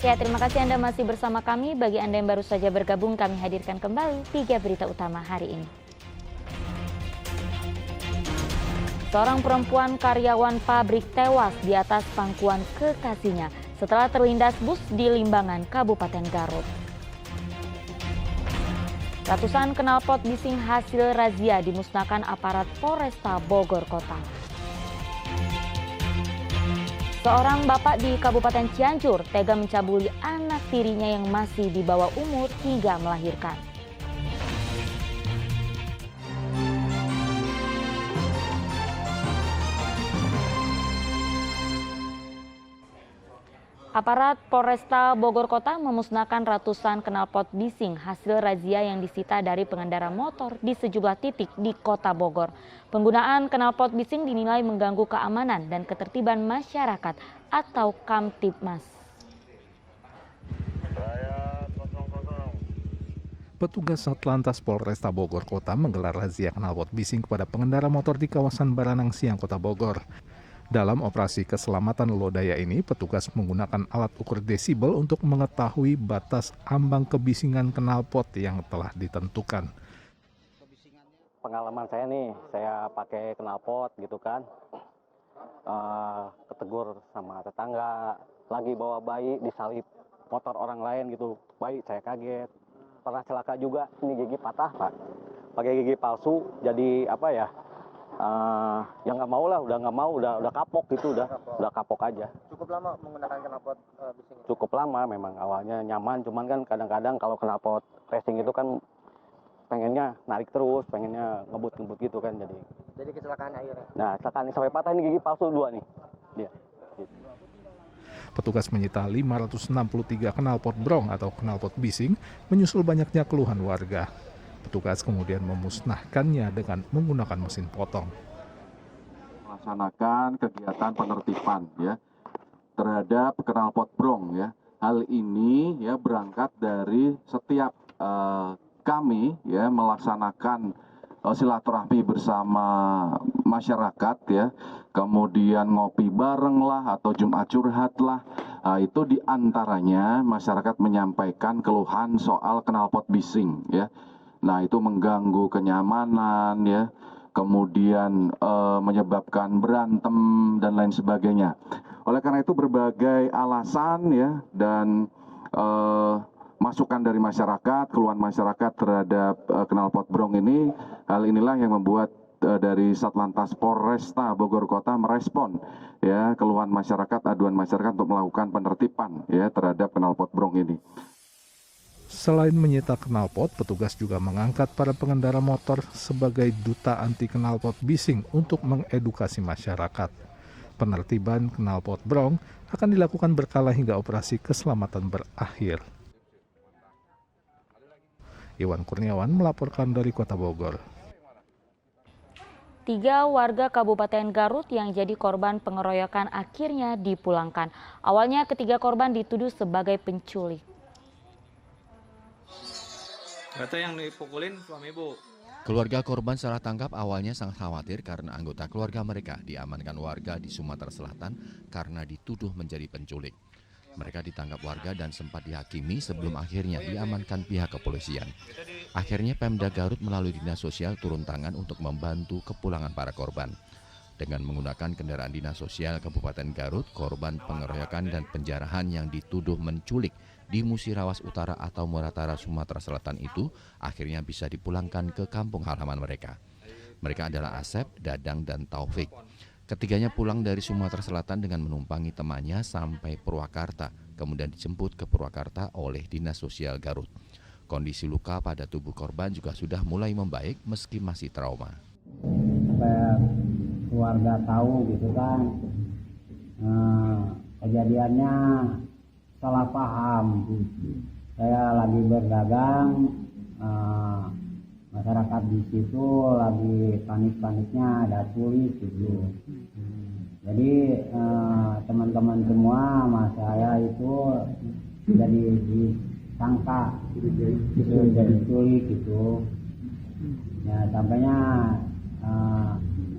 Ya, terima kasih Anda masih bersama kami. Bagi Anda yang baru saja bergabung, kami hadirkan kembali 3 berita utama hari ini. Seorang perempuan karyawan pabrik tewas di atas pangkuan kekasihnya setelah terlindas bus di Limbangan, Kabupaten Garut. Ratusan knalpot bising hasil razia dimusnahkan aparat Polresta Bogor Kota. Seorang bapak di Kabupaten Cianjur tega mencabuli anak tirinya yang masih di bawah umur hingga melahirkan. Aparat Polresta Bogor Kota memusnahkan ratusan knalpot bising hasil razia yang disita dari pengendara motor di sejumlah titik di Kota Bogor. Penggunaan knalpot bising dinilai mengganggu keamanan dan ketertiban masyarakat atau Kamtibmas. Petugas Satlantas Polresta Bogor Kota menggelar razia knalpot bising kepada pengendara motor di kawasan Baranang Siang, Kota Bogor. Dalam operasi keselamatan lodaya ini, petugas menggunakan alat ukur desibel untuk mengetahui batas ambang kebisingan knalpot yang telah ditentukan. Pengalaman saya nih, saya pakai knalpot gitu kan, ketegur sama tetangga, lagi bawa bayi disalip motor orang lain gitu, bayi saya kaget. Pernah celaka juga, ini gigi patah Pak, pakai gigi palsu, jadi apa ya? Ya nggak mau lah, udah kapok gitu, udah kapok aja. Cukup lama menggunakan knalpot bising? Cukup lama memang, awalnya nyaman, cuman kan kadang-kadang kalau knalpot racing itu kan pengennya narik terus, pengennya ngebut gitu kan, Jadi kecelakaan akhirnya? Nah, kecelakaan sampai patah ini gigi palsu 2 nih. Dia. Petugas menyita 563 knalpot brong atau knalpot bising, menyusul banyaknya keluhan warga. Petugas kemudian memusnahkannya dengan menggunakan mesin potong. Melaksanakan kegiatan penertiban ya terhadap knalpot brong ya. Hal ini ya berangkat dari setiap kami ya melaksanakan silaturahmi bersama masyarakat ya. Kemudian ngopi bareng lah atau Jumat curhat lah. Itu diantaranya masyarakat menyampaikan keluhan soal knalpot bising ya. Nah, itu mengganggu kenyamanan ya, kemudian menyebabkan berantem dan lain sebagainya. Oleh karena itu berbagai alasan ya dan masukan dari masyarakat, keluhan masyarakat terhadap knalpot brong ini, hal inilah yang membuat dari Satlantas Polresta Bogor Kota merespon ya keluhan masyarakat, aduan masyarakat untuk melakukan penertiban ya terhadap knalpot brong ini. Selain menyita knalpot, petugas juga mengangkat para pengendara motor sebagai duta anti knalpot bising untuk mengedukasi masyarakat. Penertiban knalpot brong akan dilakukan berkala hingga operasi keselamatan berakhir. Iwan Kurniawan melaporkan dari Kota Bogor. 3 warga Kabupaten Garut yang jadi korban pengeroyokan akhirnya dipulangkan. Awalnya ketiga korban dituduh sebagai penculik. Kata yang dipukulin suami ibu. Keluarga korban salah tangkap awalnya sangat khawatir karena anggota keluarga mereka diamankan warga di Sumatera Selatan karena dituduh menjadi penculik. Mereka ditangkap warga dan sempat dihakimi sebelum akhirnya diamankan pihak kepolisian. Akhirnya Pemda Garut melalui Dinas Sosial turun tangan untuk membantu kepulangan para korban. Dengan menggunakan kendaraan Dinas Sosial Kabupaten Garut, korban pengeroyokan dan penjarahan yang dituduh menculik di Musirawas Utara atau Muratara, Sumatera Selatan itu akhirnya bisa dipulangkan ke kampung halaman mereka. Mereka adalah Asep, Dadang, dan Taufik. Ketiganya pulang dari Sumatera Selatan dengan menumpangi temannya sampai Purwakarta, kemudian dijemput ke Purwakarta oleh Dinas Sosial Garut. Kondisi luka pada tubuh korban juga sudah mulai membaik meski masih trauma. Supaya keluarga tahu gitu kan, kejadiannya salah paham. Saya lagi berdagang, masyarakat di situ lagi panik-paniknya ada tulis gitu. Jadi teman-teman semua sama saya itu jadi disangka itu jadi tulis gitu. Ya sampainya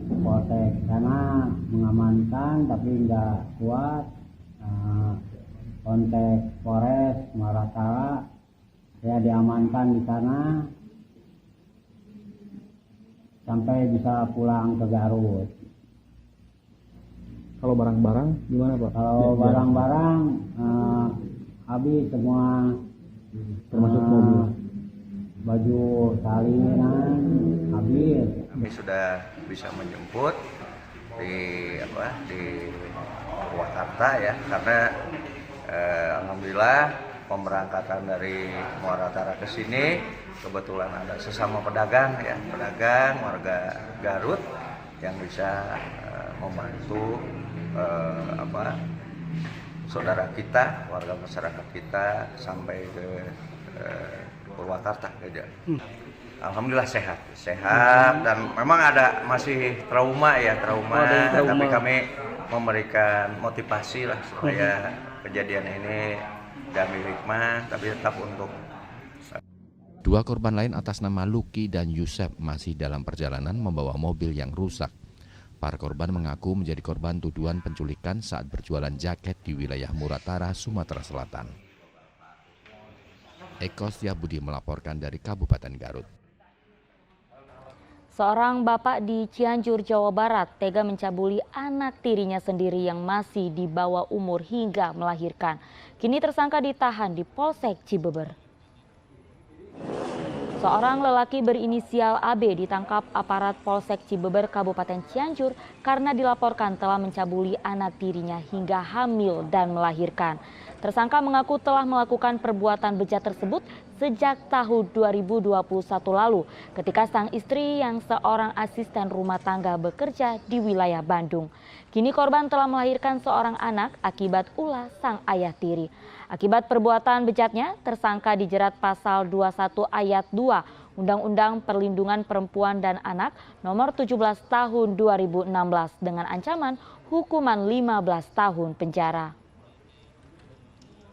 Polsek sana mengamankan tapi nggak kuat. kontak Polres Sumatera Utara, saya diamankan di sana sampai bisa pulang ke Garut. Kalau barang-barang gimana Pak? Kalau barang-barang habis semua, Termasuk mobil. baju salinan habis. Kami sudah bisa menjemput di Purwakarta ya, karena alhamdulillah pemberangkatan dari Muara Utara ke sini kebetulan ada sesama pedagang ya, pedagang warga Garut yang bisa membantu saudara kita, warga masyarakat kita sampai ke Purwakarta aja. Alhamdulillah sehat dan memang ada masih trauma, tapi kami memberikan motivasi lah supaya kejadian ini diambil hikmah, tapi tetap untuk. Dua korban lain atas nama Luki dan Yusef masih dalam perjalanan membawa mobil yang rusak. Para korban mengaku menjadi korban tuduhan penculikan saat berjualan jaket di wilayah Muratara, Sumatera Selatan. Eko Setiabudi melaporkan dari Kabupaten Garut. Seorang bapak di Cianjur, Jawa Barat tega mencabuli anak tirinya sendiri yang masih di bawah umur hingga melahirkan. Kini tersangka ditahan di Polsek Cibeber. Seorang lelaki berinisial AB ditangkap aparat Polsek Cibeber, Kabupaten Cianjur karena dilaporkan telah mencabuli anak tirinya hingga hamil dan melahirkan. Tersangka mengaku telah melakukan perbuatan bejat tersebut sejak tahun 2021 lalu ketika sang istri yang seorang asisten rumah tangga bekerja di wilayah Bandung. Kini korban telah melahirkan seorang anak akibat ulah sang ayah tiri. Akibat perbuatan bejatnya, tersangka dijerat pasal 21 ayat 2 Undang-Undang Perlindungan Perempuan dan Anak nomor 17 tahun 2016 dengan ancaman hukuman 15 tahun penjara.